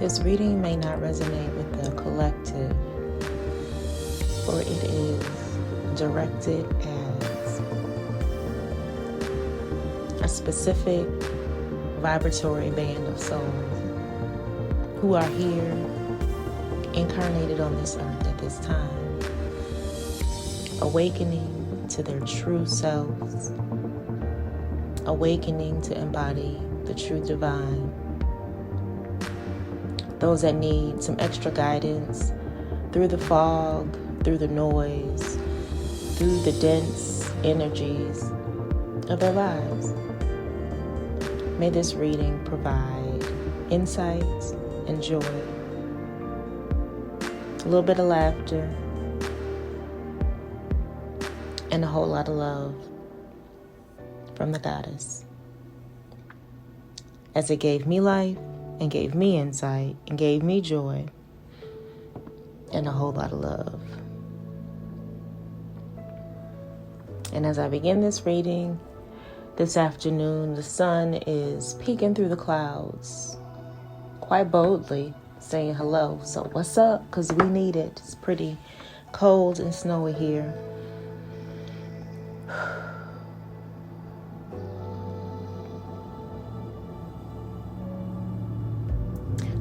This reading may not resonate with the collective, for it is directed as a specific vibratory band of souls who are here, incarnated on this earth at this time, awakening to their true selves, awakening to embody the true divine. Those that need some extra guidance through the fog, through the noise, through the dense energies of their lives. May this reading provide insights and joy, a little bit of laughter, and a whole lot of love from the goddess, as it gave me life and gave me insight and gave me joy and a whole lot of love. And as I begin this reading this afternoon, the sun is peeking through the clouds quite boldly, saying hello. So what's up? Because we need it. It's pretty cold and snowy here.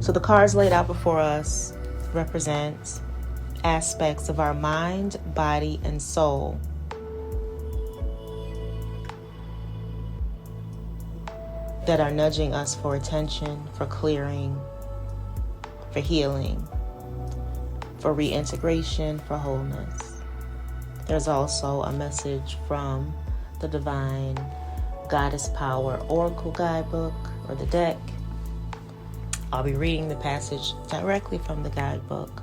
So the cards laid out before us represent aspects of our mind, body, and soul that are nudging us for attention, for clearing, for healing, for reintegration, for wholeness. There's also a message from the Divine Goddess Power Oracle Guidebook, or the deck. I'll be reading the passage directly from the guidebook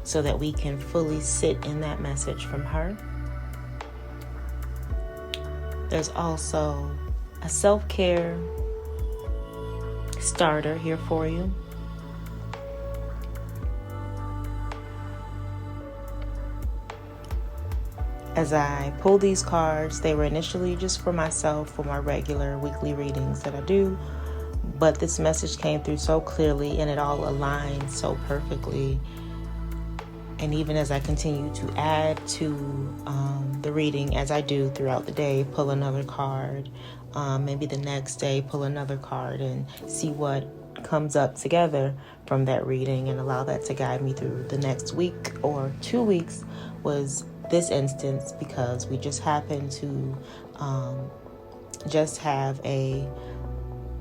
so that we can fully sit in that message from her. There's also a self-care starter here for you. As I pull these cards, they were initially just for myself, for my regular weekly readings that I do. But this message came through so clearly, and it all aligned so perfectly. And even as I continue to add to the reading, as I do throughout the day, pull another card, maybe the next day pull another card, and see what comes up together from that reading, and allow that to guide me through the next week or 2 weeks was this instance, because we just happened to just have a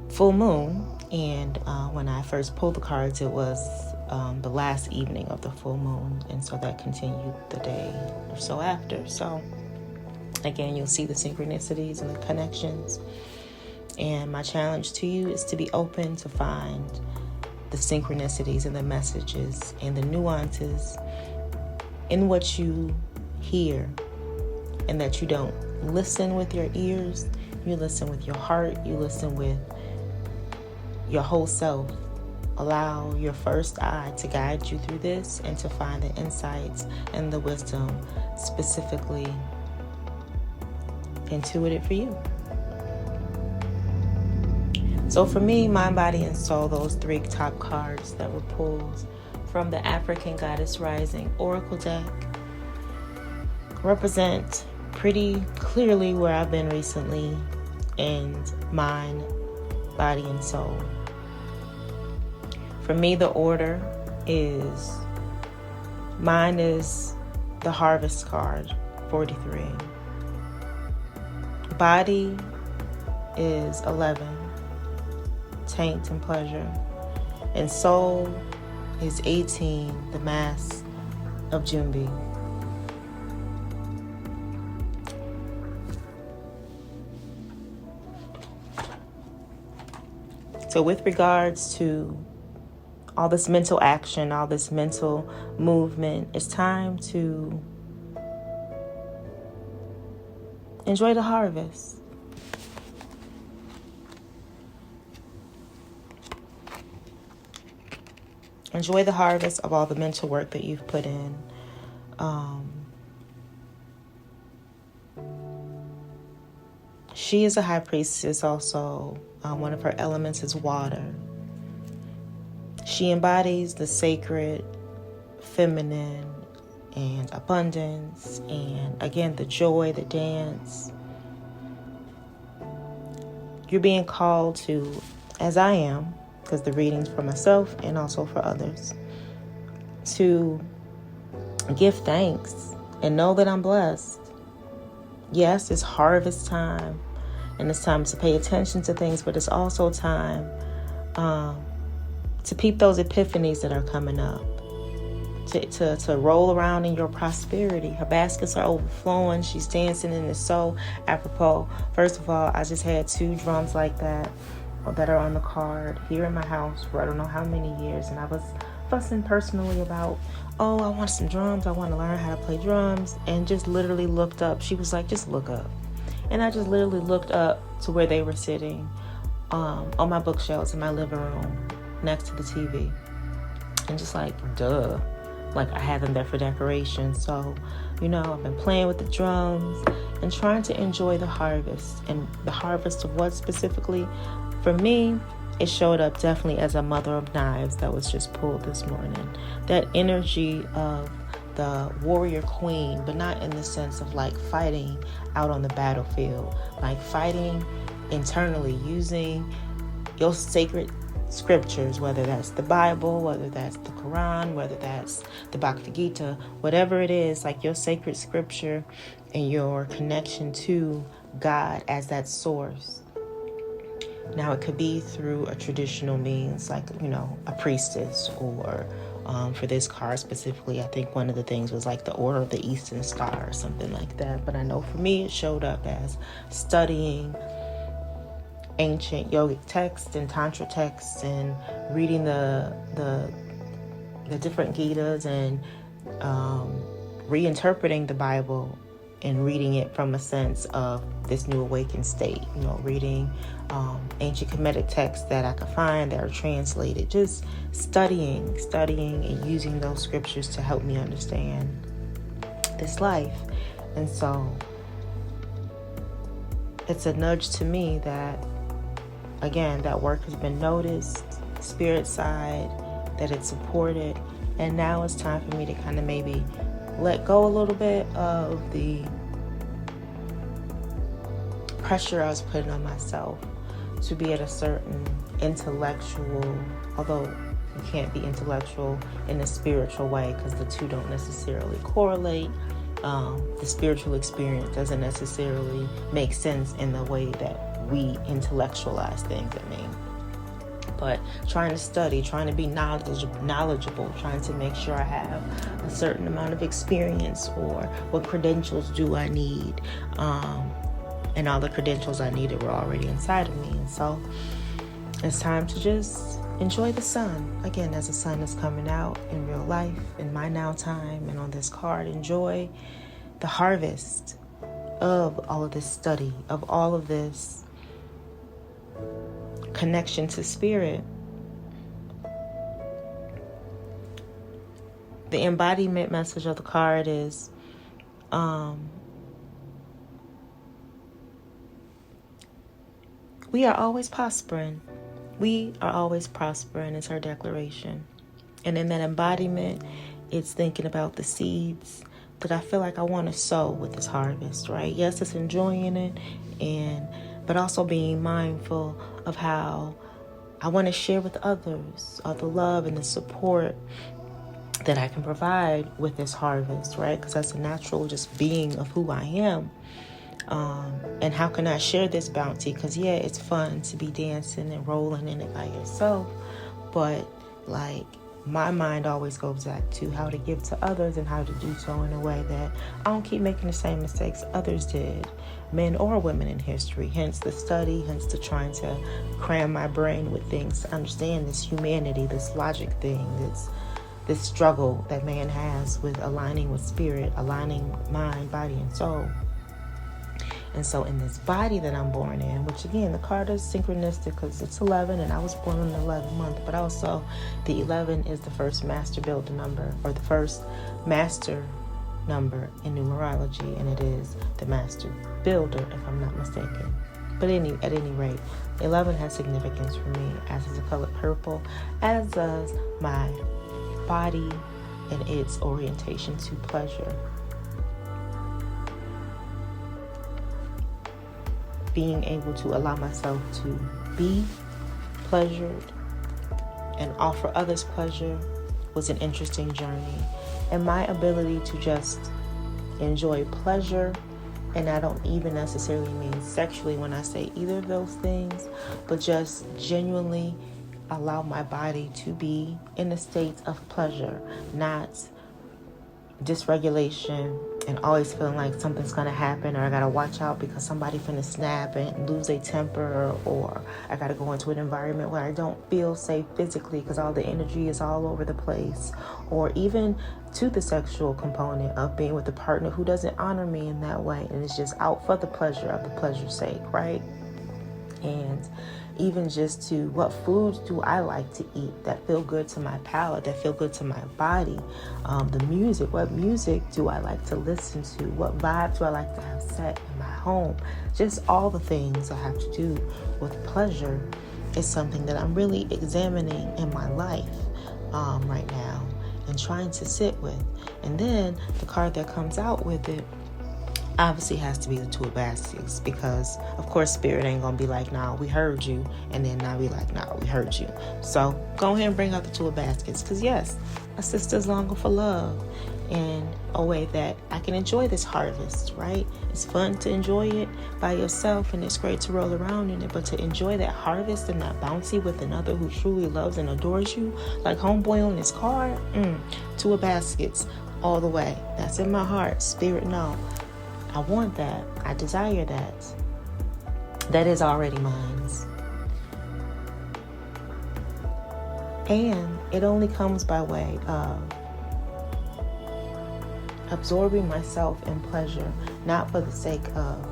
full moon, and when I first pulled the cards, it was the last evening of the full moon, and so that continued the day or so after. So again, you'll see the synchronicities and the connections, and my challenge to you is to be open to find the synchronicities and the messages and the nuances in what you hear, and that you don't listen with your ears, you listen with your heart, you listen with your whole self. Allow your first eye to guide you through this and to find the insights and the wisdom specifically intuited for you. So for me, mind, body, and soul, those 3 top cards that were pulled from the African Goddess Rising Oracle deck represent pretty clearly where I've been recently in mind, body, and soul. For me, the order is, mine is the Harvest card, 43. Body is 11, taint and pleasure. And soul is 18, the Mass of Jumbi. So with regards to all this mental action, all this mental movement, it's time to enjoy the harvest. Enjoy the harvest of all the mental work that you've put in. She is a high priestess also. One of her elements is water. She embodies the sacred, feminine, and abundance, and again, the joy, the dance. You're being called to, as I am, because the reading's for myself and also for others, to give thanks and know that I'm blessed. Yes, it's harvest time, and it's time to pay attention to things, but it's also time to peep those epiphanies that are coming up, to roll around in your prosperity. Her baskets are overflowing. She's dancing, and it's so apropos. First of all, I just had 2 drums like that are on the card here in my house for I don't know how many years, and I was fussing personally about, I want some drums, I want to learn how to play drums, and just literally looked up. She was like, just look up. And I just literally looked up to where they were sitting on my bookshelves in my living room next to the TV, and just like, duh, like I had them there for decoration. So, I've been playing with the drums and trying to enjoy the harvest. And the harvest of what specifically? For me, it showed up definitely as a mother of knives that was just pulled this morning. That energy of the warrior queen, but not in the sense of like fighting out on the battlefield, like fighting internally, using your sacred scriptures, whether that's the Bible, whether that's the Quran, whether that's the Bhagavad Gita, whatever it is, like your sacred scripture and your connection to God as that source. Now, it could be through a traditional means, like, a priestess, or for this card specifically, I think one of the things was like the Order of the Eastern Star or something like that. But I know for me, it showed up as studying ancient yogic texts and tantra texts and reading the different Gitas and reinterpreting the Bible and reading it from a sense of this new awakened state, reading ancient Kemetic texts that I could find that are translated, just studying and using those scriptures to help me understand this life. And so it's a nudge to me that, again, that work has been noticed, spirit side, that it's supported, and now it's time for me to kind of maybe let go a little bit of the pressure I was putting on myself to be at a certain intellectual, although you can't be intellectual in a spiritual way because the two don't necessarily correlate. The spiritual experience doesn't necessarily make sense in the way that we intellectualize things, but trying to study, trying to be knowledgeable, trying to make sure I have a certain amount of experience, or what credentials do I need, and all the credentials I needed were already inside of me. And so it's time to just enjoy the sun. Again, as the sun is coming out in real life, in my now time, and on this card, enjoy the harvest of all of this study, of all of this connection to spirit. The embodiment message of the card is we are always prospering. We are always prospering is her declaration. And in that embodiment, it's thinking about the seeds that I feel like I want to sow with this harvest, right? Yes, it's enjoying it, but also being mindful of how I want to share with others the love and the support that I can provide with this harvest, right? Because that's a natural just being of who I am. And how can I share this bounty? Because, yeah, it's fun to be dancing and rolling in it by yourself. But, my mind always goes back to how to give to others and how to do so in a way that I don't keep making the same mistakes others did, men or women in history. Hence the study, hence the trying to cram my brain with things to understand this humanity, this logic thing, this struggle that man has with aligning with spirit, aligning mind, body, and soul. And so in this body that I'm born in, which again, the card is synchronistic because it's 11 and I was born in the 11th month, but also the 11 is the first master builder number, or the first master number in numerology, and it is the master builder, if I'm not mistaken. But at any rate, 11 has significance for me, as is the color purple, as does my body and its orientation to pleasure. Being able to allow myself to be pleasured and offer others pleasure was an interesting journey. And my ability to just enjoy pleasure, and I don't even necessarily mean sexually when I say either of those things, but just genuinely allow my body to be in a state of pleasure, not dysregulation and always feeling like something's gonna happen, or I gotta watch out because somebody finna snap and lose their temper, or I gotta go into an environment where I don't feel safe physically because all the energy is all over the place, or even to the sexual component of being with a partner who doesn't honor me in that way and is just out for the pleasure of the pleasure's sake, right? And even just to what foods do I like to eat that feel good to my palate, that feel good to my body, the music, what music do I like to listen to, what vibe do I like to have set in my home, just all the things that have to do with pleasure is something that I'm really examining in my life right now and trying to sit with. And then the card that comes out with it obviously has to be the Two of Baskets, because of course Spirit ain't gonna be like, nah, we heard you, and then now be like, nah, we heard you. So go ahead and bring out the Two of Baskets, because yes, a sister's longing for love in a way that I can enjoy this harvest, right? It's fun to enjoy it by yourself, and it's great to roll around in it, but to enjoy that harvest and that bounty with another who truly loves and adores you, like homeboy on this card, Two of Baskets all the way. That's in my heart. Spirit, no. I want that. I desire that. That is already mine. And it only comes by way of absorbing myself in pleasure, not for the sake of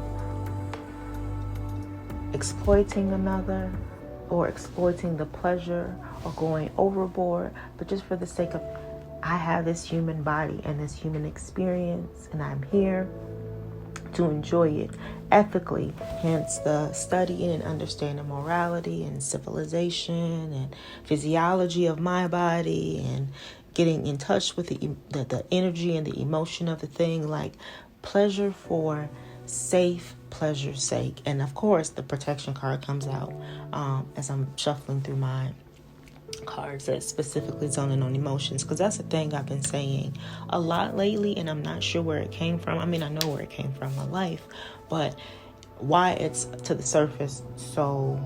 exploiting another or exploiting the pleasure or going overboard, but just for the sake of, I have this human body and this human experience, and I'm here to enjoy it ethically, hence the studying and understanding morality and civilization and physiology of my body and getting in touch with the energy and the emotion of the thing, like pleasure for safe pleasure's sake. And of course the protection card comes out as I'm shuffling through my cards that specifically zoning on emotions, because that's the thing I've been saying a lot lately, and I'm not sure where it came from. I mean, I know where it came from in my life, but why it's to the surface so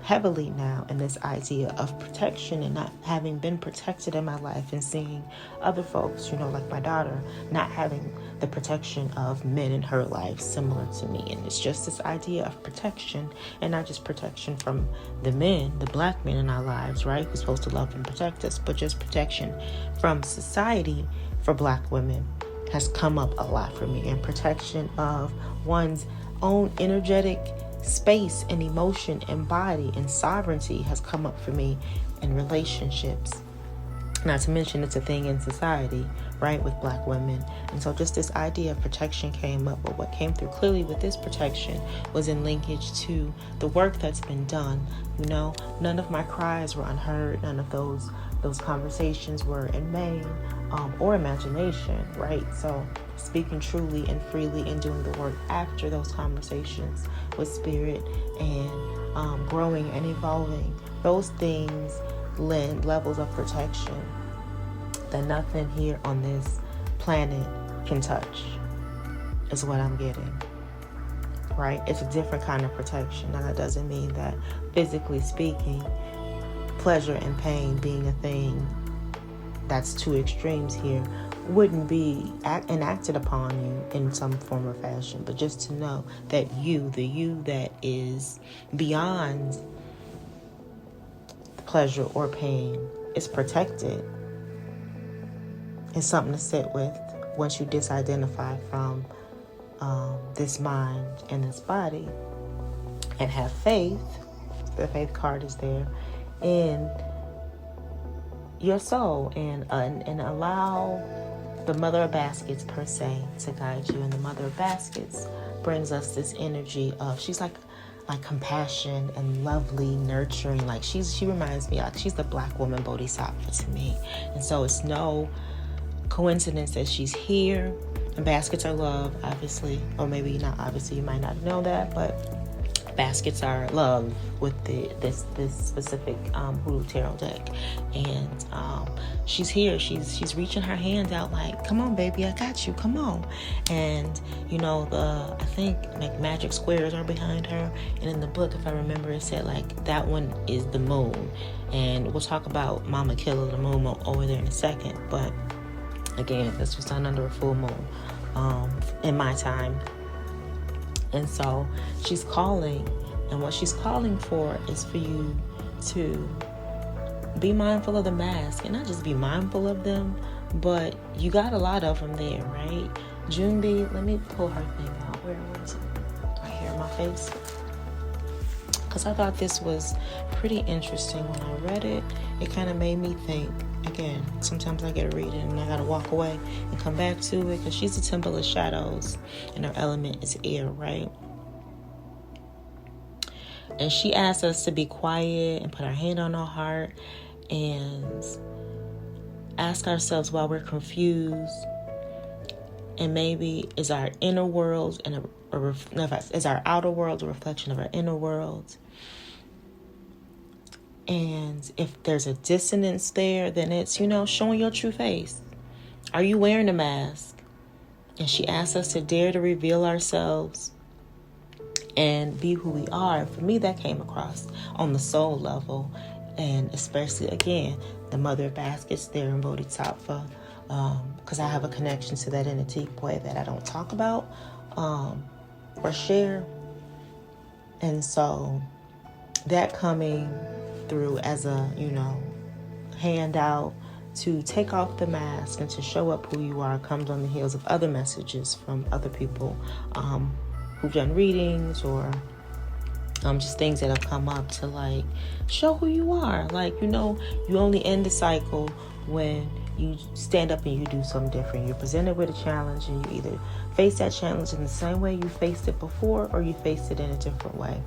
heavily now in this idea of protection and not having been protected in my life, and seeing other folks, like my daughter, not having the protection of men in her life similar to me. And it's just this idea of protection, and not just protection from the men, the black men in our lives, right? We're supposed to love and protect us, but just protection from society for black women has come up a lot for me, and protection of one's own energetic space and emotion and body and sovereignty has come up for me in relationships. Not to mention it's a thing in society, right, with black women. And so just this idea of protection came up, but what came through clearly with this protection was in linkage to the work that's been done. None of my cries were unheard. None of those conversations were in vain or imagination, right? So speaking truly and freely and doing the work after those conversations with spirit and growing and evolving, those things lend levels of protection that nothing here on this planet can touch, is what I'm getting, right? It's a different kind of protection. Now that doesn't mean that physically speaking, pleasure and pain being a thing that's two extremes here wouldn't be enacted upon you in some form or fashion, but just to know that the you that is beyond pleasure or pain is protected. It's something to sit with once you disidentify from this mind and this body, and have faith. The faith card is there in your soul, and allow the Mother of Baskets per se to guide you. And the Mother of Baskets brings us this energy of, she's like like compassion and lovely, nurturing. Like she reminds me, like she's the black woman bodhisattva to me. And so it's no coincidence that she's here. And baskets are love, obviously, or maybe not obviously, you might not know that, but baskets are love with this specific Hoodoo Tarot deck. And she's here. She's reaching her hand out like, come on, baby, I got you. Come on. And you know, I think like magic squares are behind her. And in the book, if I remember, it said like that one is the moon. And we'll talk about Mama Killer, the moon, over there in a second. But again, this was done under a full moon in my time. And so she's calling, and what she's calling for is for you to be mindful of the mask, and not just be mindful of them, but you got a lot of them there, right? Junbi, let me pull her thing out. Where was it? Right here in my face. Because I thought this was pretty interesting when I read it. It kind of made me think. Again, sometimes I get to read it and I gotta walk away and come back to it, because she's the Temple of Shadows and her element is air, right? And she asks us to be quiet and put our hand on our heart and ask ourselves why we're confused. And maybe is our inner world and is our outer world a reflection of our inner world? And if there's a dissonance there, then it's, you know, showing your true face. Are you wearing a mask? And she asks us to dare to reveal ourselves and be who we are. For me, that came across on the soul level. And especially, again, the mother of baskets there in Bodhisattva. Because I have a connection to that entity way that I don't talk about or share. And so that coming through as a, you know, handout to take off the mask and to show up who you are comes on the heels of other messages from other people who've done readings or just things that have come up to like show who you are. Like, you know, you only end the cycle when you stand up and you do something different. You're presented with a challenge and you either face that challenge in the same way you faced it before or you faced it in a different way.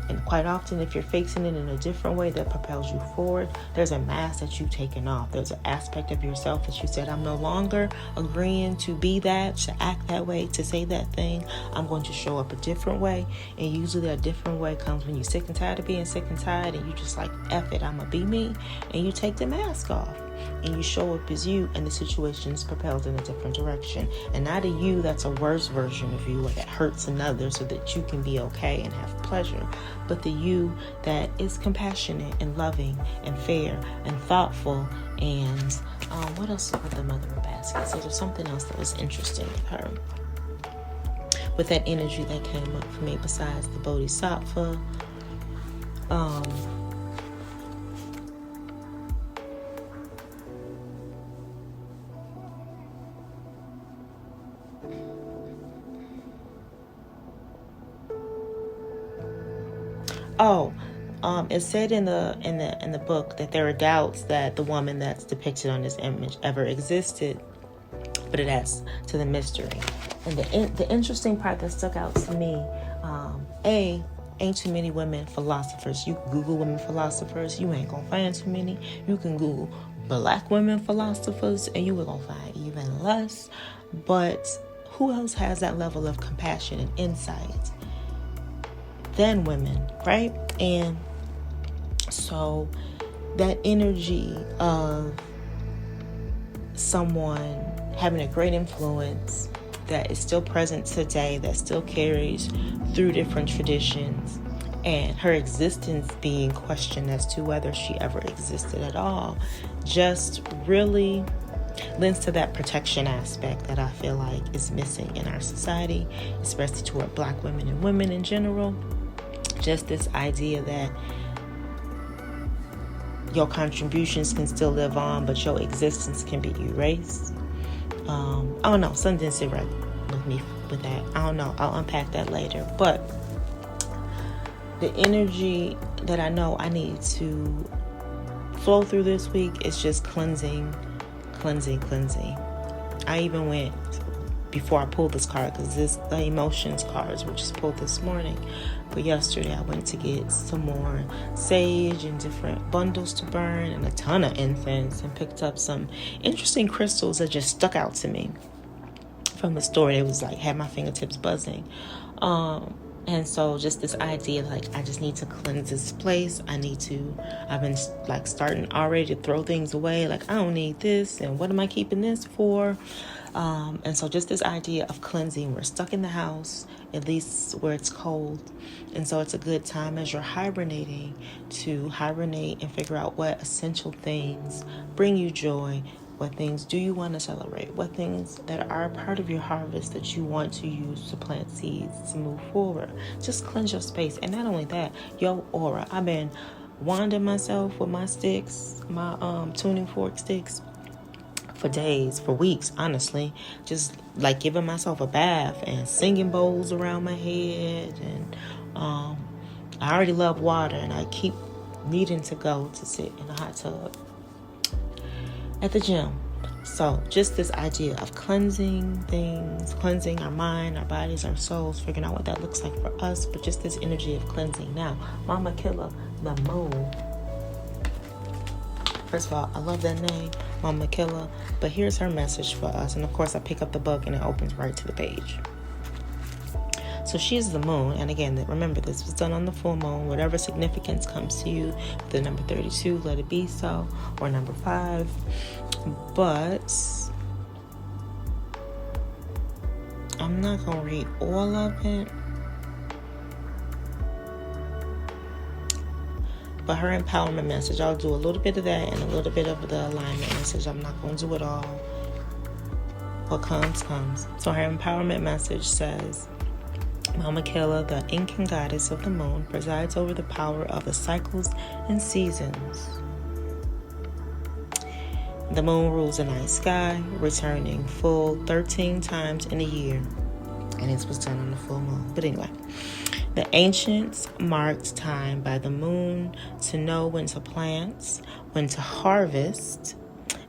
And quite often, if you're facing it in a different way that propels you forward, there's a mask that you've taken off. There's an aspect of yourself that you said, I'm no longer agreeing to be that, to act that way, to say that thing. I'm going to show up a different way. And usually that different way comes when you're sick and tired of being sick and tired and you just like, F it, I'm going to be me. And you take the mask off. And you show up as you, and the situation is propelled in a different direction. And not a you that's a worse version of you or that hurts another so that you can be okay and have pleasure, but the you that is compassionate and loving and fair and thoughtful. And what else with the mother of baskets? So there's something else that was interesting with her, with that energy that came up for me besides the Bodhisattva. It said in the book that there are doubts that the woman that's depicted on this image ever existed, but it adds to the mystery. And the interesting part that stuck out to me, ain't too many women philosophers. You Google women philosophers, you ain't gonna find too many. You can Google black women philosophers, and you are gonna find even less. But who else has that level of compassion and insight than women, right? And so that energy of someone having a great influence that is still present today, that still carries through different traditions, and her existence being questioned as to whether she ever existed at all, just really lends to that protection aspect that I feel like is missing in our society, especially toward black women and women in general. Just this idea that your contributions can still live on, but your existence can be erased. I don't know. Something didn't sit right with me with that. I don't know. I'll unpack that later. But the energy that I know I need to flow through this week is just cleansing. I even went before I pulled this card, because the emotions cards were just pulled this morning. But yesterday I went to get some more sage and different bundles to burn and a ton of incense, and picked up some interesting crystals that just stuck out to me from the store. It was like, had my fingertips buzzing. And so just this idea, like, I just need to cleanse this place. I've been like starting already to throw things away. Like, I don't need this. And what am I keeping this for? And so just this idea of cleansing. We're stuck in the house, at least where it's cold. And so it's a good time as you're hibernating to hibernate and figure out what essential things bring you joy. What things do you want to celebrate? What things that are a part of your harvest that you want to use to plant seeds to move forward? Just cleanse your space. And not only that, your aura. I've been wanding myself with my sticks, my tuning fork sticks, for days, for weeks, honestly. Just like giving myself a bath and singing bowls around my head. And I already love water, and I keep needing to go to sit in a hot tub at the gym. So just this idea of cleansing things, cleansing our mind, our bodies, our souls, figuring out what that looks like for us, but just this energy of cleansing. Now, Mama Killa, the moon. First of all, I love that name, Mama Killa, but here's her message for us. And of course, I pick up the book and it opens right to the page. So she's the moon, and again, remember, this was done on the full moon. Whatever significance comes to you, the number 32, let it be so, or number 5. But I'm not going to read all of it. But her empowerment message, I'll do a little bit of that and a little bit of the alignment message. I'm not going to do it all. What comes, comes. So her empowerment message says, Mama Killa, the Incan goddess of the moon, presides over the power of the cycles and seasons. The moon rules the night sky, returning full 13 times in a year. And this was done on the full moon. But anyway, the ancients marked time by the moon to know when to plant, when to harvest,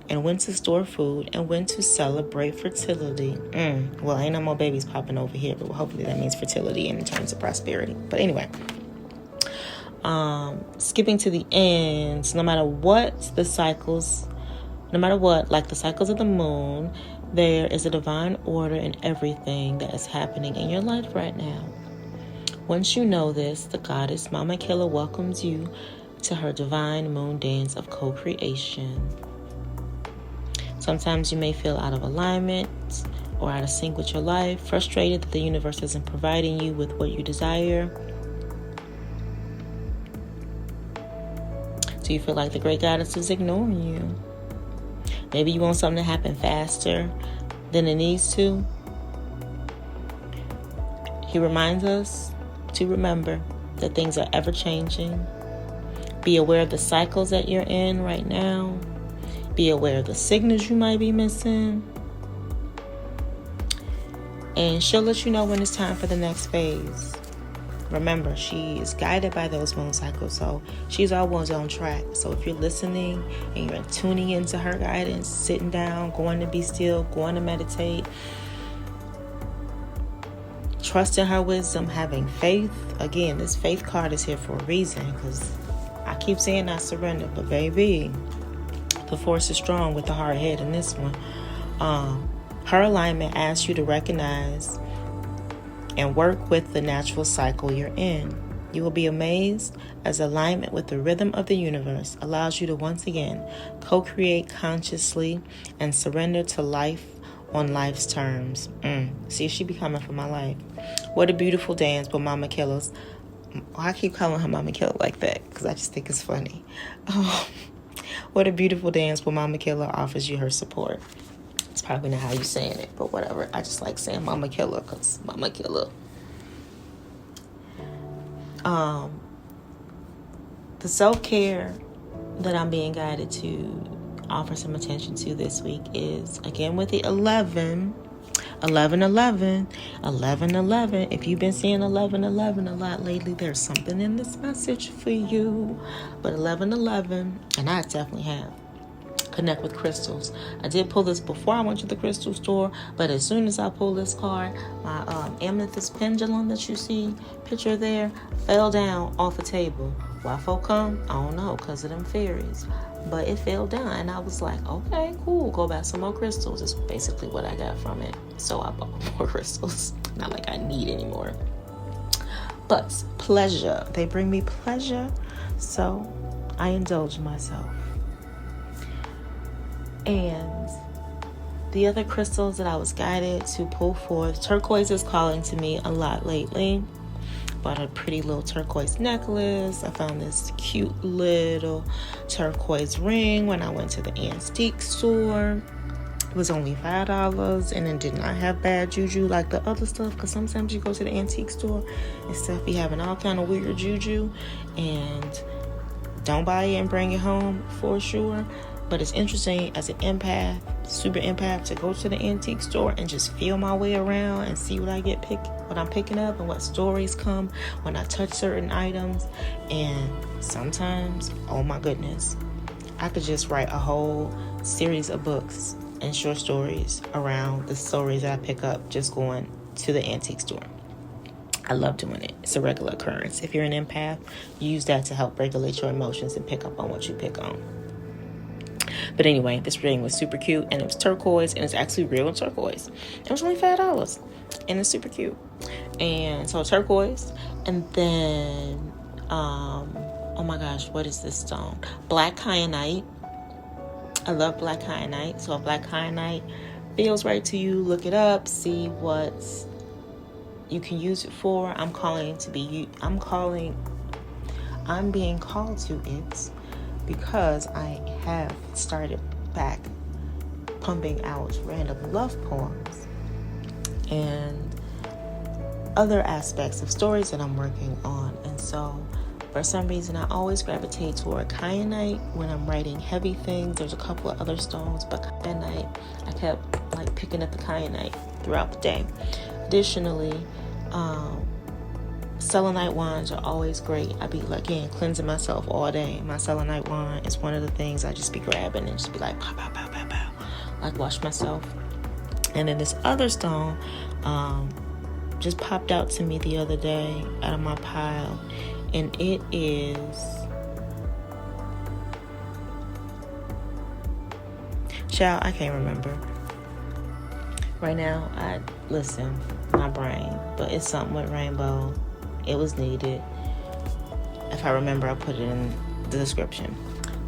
and when to store food, and when to celebrate fertility. Well, ain't no more babies popping over here, but hopefully that means fertility in terms of prosperity. But anyway, skipping to the ends, no matter what, like the cycles of the moon, there is a divine order in everything that is happening in your life right now. Once you know this, the goddess Mama Killa welcomes you to her divine moon dance of co-creation. Sometimes you may feel out of alignment or out of sync with your life, frustrated that the universe isn't providing you with what you desire. Do you feel like the great goddess is ignoring you? Maybe you want something to happen faster than it needs to. He reminds us to remember that things are ever changing. Be aware of the cycles that you're in right now. Be aware of the signals you might be missing. And she'll let you know when it's time for the next phase. Remember, she is guided by those moon cycles, so she's always on track. So if you're listening and you're tuning into her guidance, sitting down, going to be still, going to meditate, trusting her wisdom, having faith. Again, this faith card is here for a reason, because I keep saying I surrender, but baby, the force is strong with the hard head in this one. Her alignment asks you to recognize and work with the natural cycle you're in. You will be amazed as alignment with the rhythm of the universe allows you to once again co-create consciously and surrender to life on life's terms. See, she be coming for my life. What a beautiful dance with Mama Killa's. I keep calling her Mama Killa like that because I just think it's funny. What a beautiful dance where Mama Killa offers you her support. It's probably not how you're saying it, but whatever. I just like saying Mama Killa because Mama Killa. The self-care that I'm being guided to offer some attention to this week is, again, with the 11. If you've been seeing 11 a lot lately, there's something in this message for you. But 11, and I definitely have, connect with crystals. I did pull this before I went to the crystal store, but as soon as I pulled this card, my amethyst pendulum that you see picture there fell down off a table. Why folk come? I don't know, because of them fairies. But it fell down, and I was like, okay, cool, go buy some more crystals. It's basically what I got from it. So I bought more crystals. Not like I need any more. But pleasure. They bring me pleasure. So I indulge myself. And the other crystals that I was guided to pull forth, turquoise is calling to me a lot lately. Bought a pretty little turquoise necklace. I found this cute little turquoise ring when I went to the antique store. It was only $5, and it did not have bad juju like the other stuff, because sometimes you go to the antique store and stuff be having all kind of weird juju, and don't buy it and bring it home for sure. But it's interesting as an empath, super empath, to go to the antique store and just feel my way around and see what what I'm picking up and what stories come when I touch certain items. And sometimes, oh my goodness, I could just write a whole series of books and short stories around the stories that I pick up just going to the antique store. I love doing it. It's a regular occurrence. If you're an empath, use that to help regulate your emotions and pick up on what you pick on. But anyway, this ring was super cute, and it was turquoise, and it's actually real turquoise. It was only $5, and it's super cute. And so turquoise, and then, oh my gosh, what is this stone? Black kyanite. I love black kyanite. So if black kyanite feels right to you, look it up, see what you can use it for. I'm being called to it because I have started back pumping out random love poems and other aspects of stories that I'm working on. And so for some reason, I always gravitate toward kyanite when I'm writing heavy things. There's a couple of other stones, but kyanite, I kept picking up the kyanite throughout the day. Additionally, selenite wands are always great. I be cleansing myself all day. My selenite wand is one of the things I just be grabbing and just be like, pow, pow, pow, pow, pow. Wash myself. And then this other stone just popped out to me the other day out of my pile. And it is, child, I can't remember. Right now, my brain, but it's something with rainbow. It was needed. If I remember, I'll put it in the description.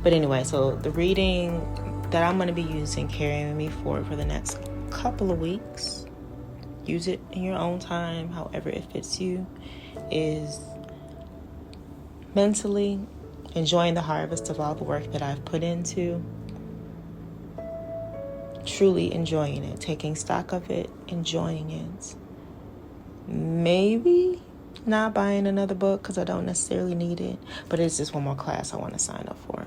But anyway, so the reading that I'm going to be using, carrying me forward for the next couple of weeks, use it in your own time, however it fits you, is mentally enjoying the harvest of all the work that I've put into, truly enjoying it, taking stock of it, enjoying it. Maybe not buying another book because I don't necessarily need it, but it's just one more class I want to sign up for.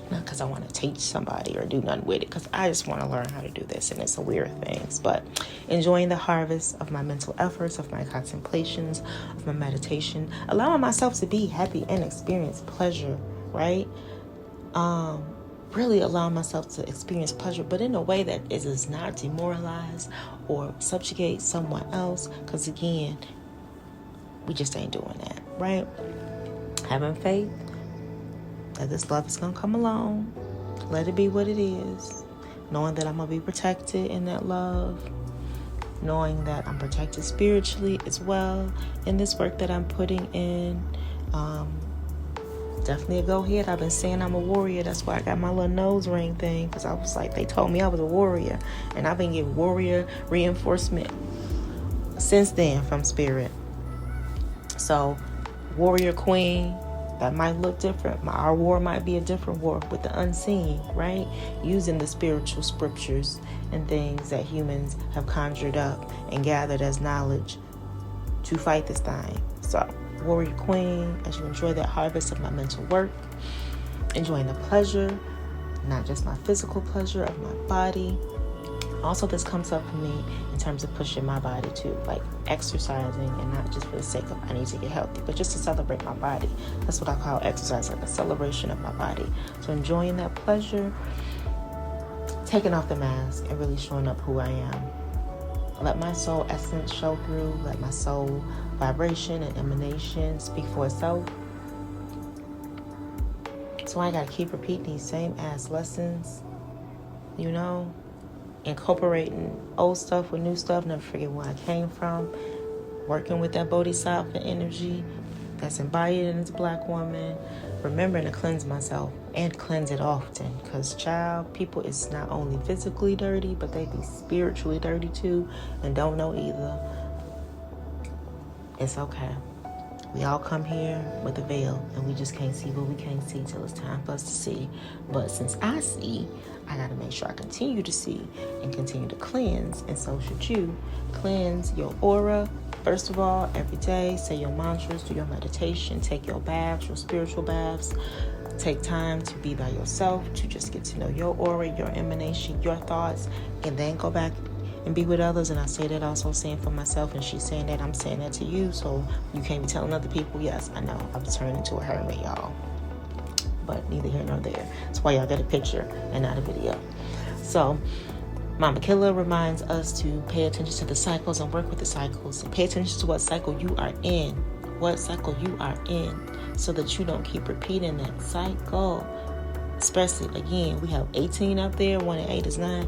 Not because I want to teach somebody or do nothing with it, because I just want to learn how to do this, and it's a weird thing. But enjoying the harvest of my mental efforts, of my contemplations, of my meditation, allowing myself to be happy and experience pleasure, right? Really allowing myself to experience pleasure, but in a way that does not demoralize or subjugate someone else, because again, we just ain't doing that, right? Having faith that this love is going to come along. Let it be what it is. Knowing that I'm going to be protected in that love. Knowing that I'm protected spiritually as well in this work that I'm putting in. Definitely a go ahead. I've been saying I'm a warrior. That's why I got my little nose ring thing. Because I was like, they told me I was a warrior. And I've been getting warrior reinforcement since then from spirit. So, warrior queen, that might look different. Our war might be a different war with the unseen, right? Using the spiritual scriptures and things that humans have conjured up and gathered as knowledge to fight this thing. So, warrior queen, as you enjoy that harvest of my mental work, enjoying the pleasure, not just my physical pleasure of my body. Also, this comes up for me in terms of pushing my body too, like exercising, and not just for the sake of I need to get healthy, but just to celebrate my body. That's what I call exercise, like a celebration of my body. So enjoying that pleasure taking off the mask and really showing up who I am. Let my soul essence show through. Let my soul vibration and emanation speak for itself. So I got to keep repeating these same ass lessons, incorporating old stuff with new stuff, never forget where I came from, working with that bodhisattva energy that's embodied in this black woman, remembering to cleanse myself and cleanse it often, because people is not only physically dirty, but they be spiritually dirty too and don't know either. It's okay. We all come here with a veil, and we just can't see what we can't see till it's time for us to see. But since I see, I got to make sure I continue to see and continue to cleanse, and so should you. Cleanse your aura, first of all, every day. Say your mantras, do your meditation, take your baths, your spiritual baths. Take time to be by yourself, to just get to know your aura, your emanation, your thoughts, and then go back and be with others. And I say that also saying for myself, and she's saying that, I'm saying that to you, so you can't be telling other people. Yes, I know, I've turned into a hermit, y'all, but neither here nor there. That's why y'all get a picture and not a video. So Mama Killa reminds us to pay attention to the cycles and work with the cycles, and pay attention to what cycle you are in, so that you don't keep repeating that cycle. Especially, again, we have 18 up there, 1 and 8 is 9.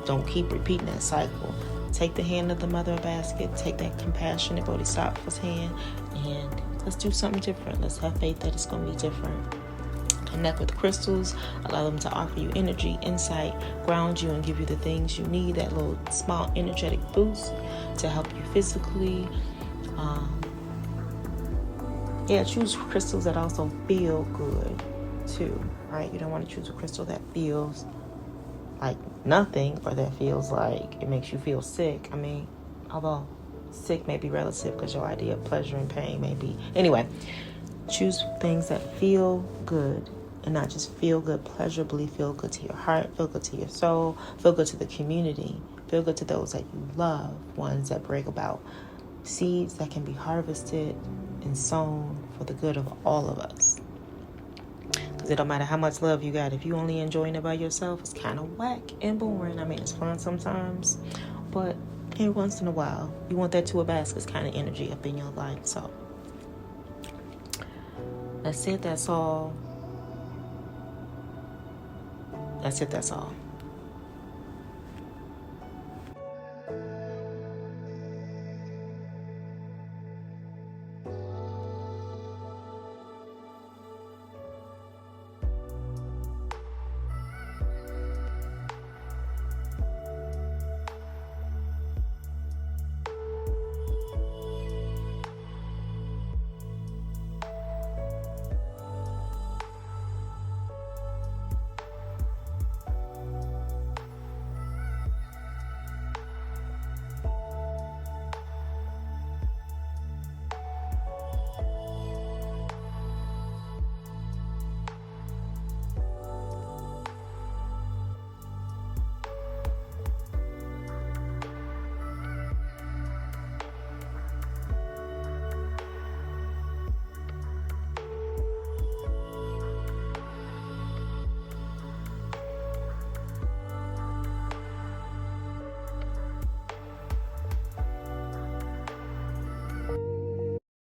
Don't keep repeating that cycle. Take the hand of the mother of basket, take that compassionate bodhisattva's hand, and let's do something different. Let's have faith that it's going to be different. Connect with the crystals, allow them to offer you energy, insight, ground you, and give you the things you need, that little small energetic boost to help you physically. Choose crystals that also feel good too, right? You don't want to choose a crystal that feels like nothing, or that feels like it makes you feel sick. I mean, although sick may be relative, because your idea of pleasure and pain may be. Anyway, choose things that feel good, and not just feel good pleasurably, feel good to your heart, feel good to your soul, feel good to the community, feel good to those that you love, ones that bring about seeds that can be harvested and sown for the good of all of us. Because it don't matter how much love you got, if you only enjoying it by yourself, it's kind of whack and boring. I mean, it's fun sometimes, but every once in a while, you want that two of baskets kind of energy up in your life. So that's it. That's all.